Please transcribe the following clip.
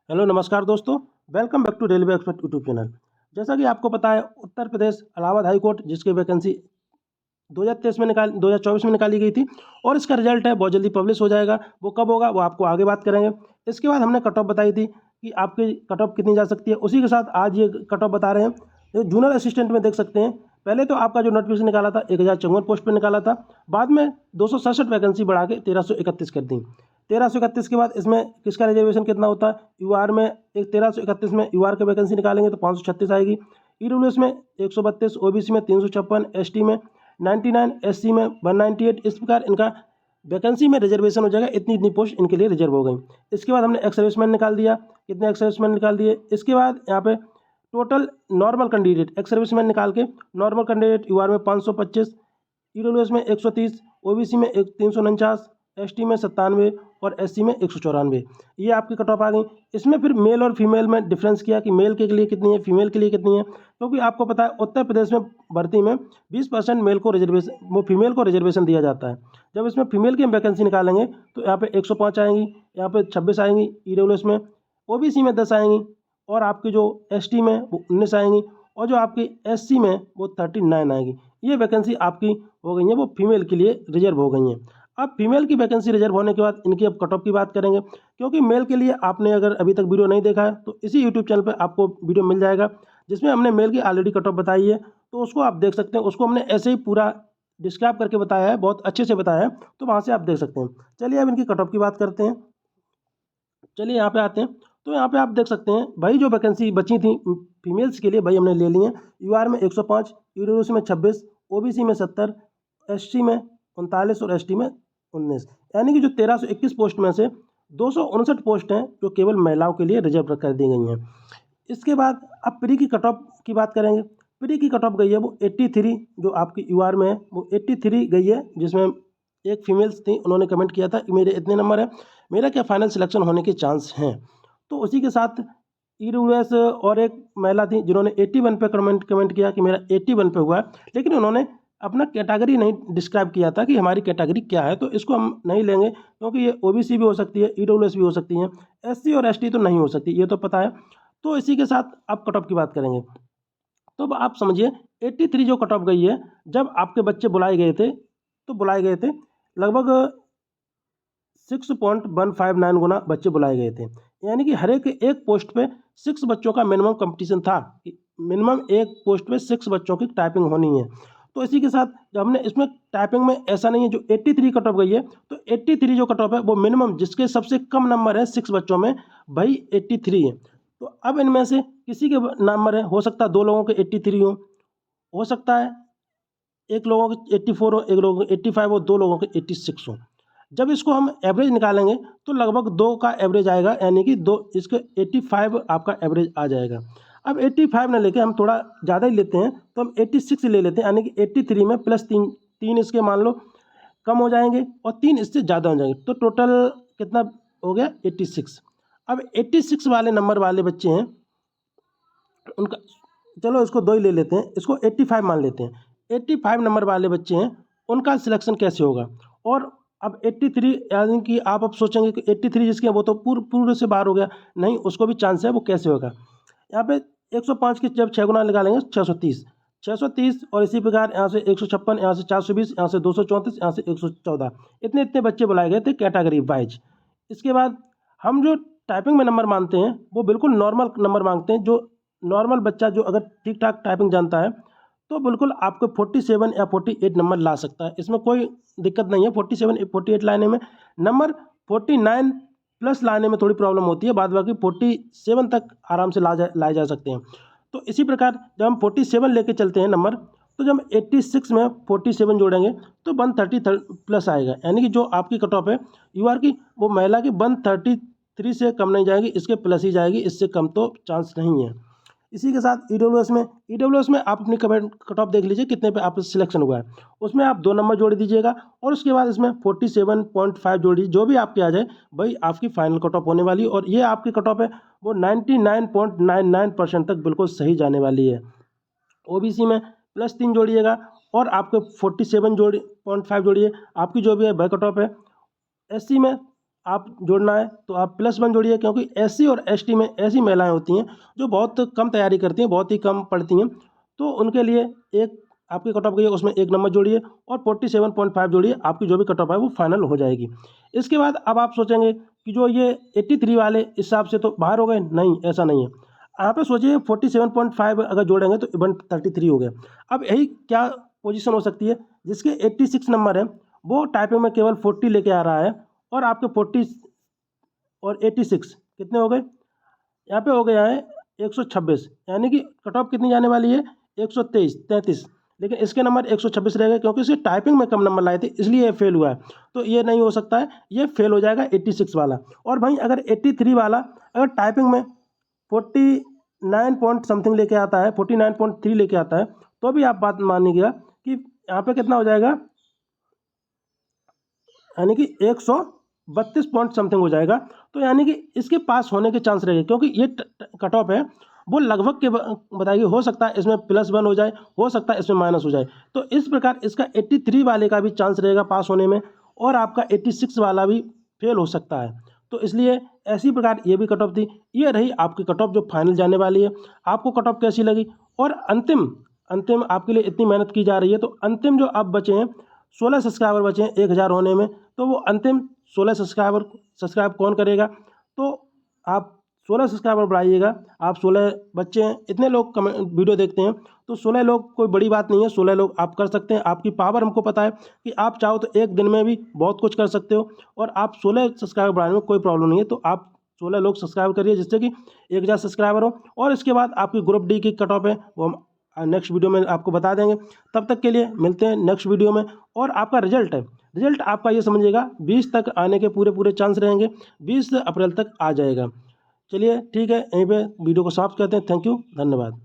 Hello नमस्कार दोस्तों। Welcome back to railway expert YouTube channel. जैसा कि आपको पता है, उत्तर प्रदेश इलाहाबाद हाई कोर्ट जिसकी वैकेंसी 2024 में निकाली गई थी और इसका रिजल्ट है बहुत जल्दी पब्लिश हो जाएगा। वो कब होगा वो आपको आगे बात करेंगे। इसके बाद हमने कट ऑफ बताई थी कि आपकी कट ऑफ कितनी जा सकती है, उसी के साथ आज ये कट ऑफ बता रहे हैं। जो जूनियर असिस्टेंट में देख सकते हैं, पहले तो आपका जो नोटिफिकेशन निकाला था 1054 पोस्ट पर निकाला था, बाद में 267 वैकेंसी बढ़ा के 1331 कर दी। 1331 के बाद इसमें किसका रिजर्वेशन कितना होता है, यूआर में एक 1331 में यूआर की वैकेंसी निकालेंगे तो 536 आएगी। ईडब्ल्यूएस में 132, ओबीसी में 356, एसटी में 99, एससी में 198। इस प्रकार इनका वैकेंसी में रिजर्वेशन हो जाएगा, इतनी इतनी पोस्ट इनके लिए रिजर्व हो गई। इसके बाद हमने एक्स सर्विसमैन निकाल दिया, कितने एक्स सर्विसमैन निकाल दिए। इसके बाद यहाँ पे total normal candidate ex serviceman निकाल के नॉर्मल कैंडिडेट यूआर में 525, ईडब्ल्यूएस में 130, ओबीसी में 349, एसटी में 97 और एससी में 194। ये आपकी कट ऑफ आ गई। इसमें फिर मेल और फीमेल में डिफरेंस किया कि मेल के लिए कितनी है, फीमेल के लिए कितनी है, क्योंकि आपको पता है उत्तर प्रदेश में भर्ती में 20% मेल को रिजर्वेशन, वो फीमेल को रिजर्वेशन दिया जाता है। जब इसमें फीमेल की हम वैकेंसी निकालेंगे तो यहाँ पे 105 आएंगी, यहाँ पे 26 आएंगी ईडब्ल्यूएस में, ओबीसी में 10 आएंगी और आपकी जो एसटी में वो 19 आएंगी और जो आपकी एससी में वो 39 आएगी। ये वैकेंसी आपकी हो गई है, वो फीमेल के लिए रिजर्व हो गई हैं। अब फीमेल की वैकेंसी रिजर्व होने के बाद इनकी अब कट ऑफ की बात करेंगे, क्योंकि मेल के लिए आपने अगर अभी तक वीडियो नहीं देखा है तो इसी यूट्यूब चैनल पर आपको वीडियो मिल जाएगा जिसमें हमने मेल की ऑलरेडी कट ऑफ बताई है, तो उसको आप देख सकते हैं। उसको हमने ऐसे ही पूरा डिस्क्राइब करके बताया है, बहुत अच्छे से बताया है, तो वहाँ से आप देख सकते हैं। चलिए अब इनकी कट ऑफ की बात करते हैं। चलिए यहाँ पे आते हैं, तो यहाँ पे आप देख सकते हैं भाई जो वैकेंसी बची थी फीमेल्स के लिए भाई हमने ले ली है। यूआर में 105, ईडब्ल्यूएस में 26, ओबीसी में 70, एसटी में 39 और एसटी में 19। यानी कि जो 1321 पोस्ट में से 259 पोस्ट हैं जो केवल महिलाओं के लिए रिजर्व कर दी गई हैं। इसके बाद अब प्री की कट ऑफ की बात करेंगे। प्री की कट ऑफ गई है वो 83, जो आपकी यूआर में है वो 83 गई है, जिसमें एक फीमेल्स थी, उन्होंने कमेंट किया था कि मेरे इतने नंबर है, मेरा क्या फाइनल सिलेक्शन होने के चांस हैं। तो उसी के साथ ईडब्ल्यूएस और एक महिला थी जिन्होंने 81 पे कमेंट किया कि मेरा 81 पे हुआ है, लेकिन उन्होंने अपना कैटेगरी नहीं डिस्क्राइब किया था कि हमारी कैटेगरी क्या है, तो इसको हम नहीं लेंगे क्योंकि ये ओबीसी भी हो सकती है, ईडब्ल्यूएस भी हो सकती है, एससी और एसटी तो नहीं हो सकती, ये तो पता है। तो इसी के साथ अब कट ऑफ की बात करेंगे। तो अब आप समझिए 83 जो कट ऑफ गई है, जब आपके बच्चे बुलाए गए थे तो बुलाए गए थे लगभग 6.159 गुना बच्चे बुलाए गए थे। यानी कि हर एक पोस्ट पे 6 बच्चों का मिनिमम कंपटीशन था कि मिनिमम एक पोस्ट पे 6 बच्चों की टाइपिंग होनी है। तो इसी के साथ जब हमने इसमें टाइपिंग में ऐसा नहीं है, जो 83 कट ऑफ गई है तो 83 जो कट ऑफ है वो मिनिमम जिसके सबसे कम नंबर है 6 बच्चों में भाई 83 है। तो अब इनमें से किसी के नंबर है, हो सकता है 2 लोगों के 83 हो सकता है एक लोगों के 84 हो, एक लोगों के 85 हो, 2 लोगों के 86 हो। जब इसको हम एवरेज निकालेंगे तो लगभग 2 का एवरेज आएगा, यानी कि 2 इसके 85 आपका एवरेज आ जाएगा। अब 85 ना लेके हम थोड़ा ज़्यादा ही लेते हैं, तो हम 86 ले लेते हैं, यानी कि 83 में प्लस 3 इसके मान लो कम हो जाएंगे और 3 इससे ज़्यादा हो जाएंगे, तो टोटल कितना हो गया 86। अब 86 वाले नंबर वाले बच्चे हैं उनका, चलो इसको 2 ही ले लेते हैं, इसको 85 मान लेते हैं। 85 नंबर वाले बच्चे हैं उनका सिलेक्शन कैसे होगा। और अब 83 यानी कि आप अब सोचेंगे कि 83 जिसके हैं वो तो पूरे से बाहर हो गया, नहीं उसको भी चांस है, वो कैसे होगा। यहाँ पे 105 के जब 6 गुना निकालेंगे 630, 630 और इसी प्रकार यहाँ से 156, यहाँ से 420, यहाँ से 234, यहाँ से 114, इतने इतने बच्चे बुलाए गए थे कैटेगरी वाइज। इसके बाद हम जो टाइपिंग में नंबर मानते हैं वो बिल्कुल नॉर्मल नंबर मांगते हैं। जो नॉर्मल बच्चा जो अगर ठीक ठाक टाइपिंग जानता है तो बिल्कुल आपको 47 या 48 नंबर ला सकता है, इसमें कोई दिक्कत नहीं है। 47 48 लाने में, नंबर 49 प्लस लाने में थोड़ी प्रॉब्लम होती है, बाद बाकी 47 तक आराम से लाए जा सकते हैं। तो इसी प्रकार जब हम 47 लेके चलते हैं नंबर, तो जब हम 86 में 47 जोड़ेंगे तो 130 प्लस आएगा, यानी कि जो आपकी कट ऑफ है यूआर की वो महिला की 133 से कम नहीं जाएगी, इसके प्लस ही जाएगी, इससे कम तो चांस नहीं है। इसी के साथ ईडब्ल्यूएस में आप अपनी कट ऑफ देख लीजिए कितने पे आप सिलेक्शन हुआ है, उसमें आप 2 नंबर जोड़ दीजिएगा और उसके बाद इसमें 47.5 जोड़ दीजिए, जो भी आपके आ जाए भाई आपकी फाइनल कट ऑफ होने वाली है। और ये आपकी कट ऑफ है वो 99.99% तक बिल्कुल सही जाने वाली है। ओबीसी में +3 जोड़िएगा और आपके 47.5 जोड़िए, आपकी जो भी है वह कट ऑफ है। एससी में आप जोड़ना है तो आप +1 जोड़िए, क्योंकि SC और ST में ऐसी महिलाएं होती हैं जो बहुत कम तैयारी करती हैं, बहुत ही कम पढ़ती हैं, तो उनके लिए एक आपकी कट ऑफ गई है, उसमें 1 नंबर जोड़िए और 47.5 जोड़िए, आपकी जो भी कट ऑफ है वो फाइनल हो जाएगी। इसके बाद अब आप सोचेंगे कि जो ये 83 वाले हिसाब से तो बाहर हो गए, नहीं ऐसा नहीं है। यहाँ पे सोचिए 47.5 अगर जोड़ेंगे तो 133 हो गया। अब यही क्या पोजीशन हो सकती है, जिसके 86 नंबर है वो टाइपिंग में केवल 40 लेके आ रहा है, और आपके 40 और 86 कितने हो गए, यहाँ पे हो गया है 126, यानी कि कट ऑफ कितनी जाने वाली है 133, लेकिन इसके नंबर 126 रह गए, क्योंकि इसके टाइपिंग में कम नंबर लाए थे इसलिए ये फेल हुआ है। तो ये नहीं हो सकता है, ये फेल हो जाएगा 86 वाला। और भाई अगर 83 वाला अगर टाइपिंग में 49 पॉइंट समथिंग लेके आता है, 49.3 लेके आता है, तो भी आप बात मानिएगा कि यहाँ पे कितना हो जाएगा, यानी कि 132 पॉइंट समथिंग हो जाएगा। तो यानी कि इसके पास होने के चांस रहेंगे, क्योंकि ये कट ऑफ है वो लगभग के बताइए, हो सकता है इसमें +1 हो जाए, हो सकता है इसमें माइनस हो जाए। तो इस प्रकार इसका 83 वाले का भी चांस रहेगा पास होने में, और आपका 86 वाला भी फेल हो सकता है। तो इसलिए ऐसी प्रकार ये भी कट ऑफ थी। ये रही आपकी कट ऑफ जो फाइनल जाने वाली है। आपको कट ऑफ कैसी लगी, और अंतिम अंतिम आपके लिए इतनी मेहनत की जा रही है, तो अंतिम जो अब बचे हैं 16 सब्सक्राइबर बचे हैं 1000 होने में, तो वो अंतिम 16 सब्सक्राइब कौन करेगा, तो आप 16 सब्सक्राइबर बढ़ाइएगा। आप 16 बच्चे हैं, इतने लोग कमेंट वीडियो देखते हैं, तो 16 लोग कोई बड़ी बात नहीं है, 16 लोग आप कर सकते हैं। आपकी पावर हमको पता है कि आप चाहो तो एक दिन में भी बहुत कुछ कर सकते हो, और आप 16 सब्सक्राइबर बढ़ाने में कोई प्रॉब्लम नहीं है। तो आप 16 लोग सब्सक्राइब करिए, जिससे कि 1000 सब्सक्राइबर हो। और इसके बाद आपकी ग्रुप डी की कट ऑफ है वो हम नेक्स्ट वीडियो में आपको बता देंगे। तब तक के लिए मिलते हैं नेक्स्ट वीडियो में। और आपका रिजल्ट है, रिजल्ट आपका ये समझिएगा 20 तक आने के पूरे चांस रहेंगे, 20 अप्रैल तक आ जाएगा। चलिए ठीक है, यहीं पे वीडियो को समाप्त करते हैं। थैंक यू, धन्यवाद।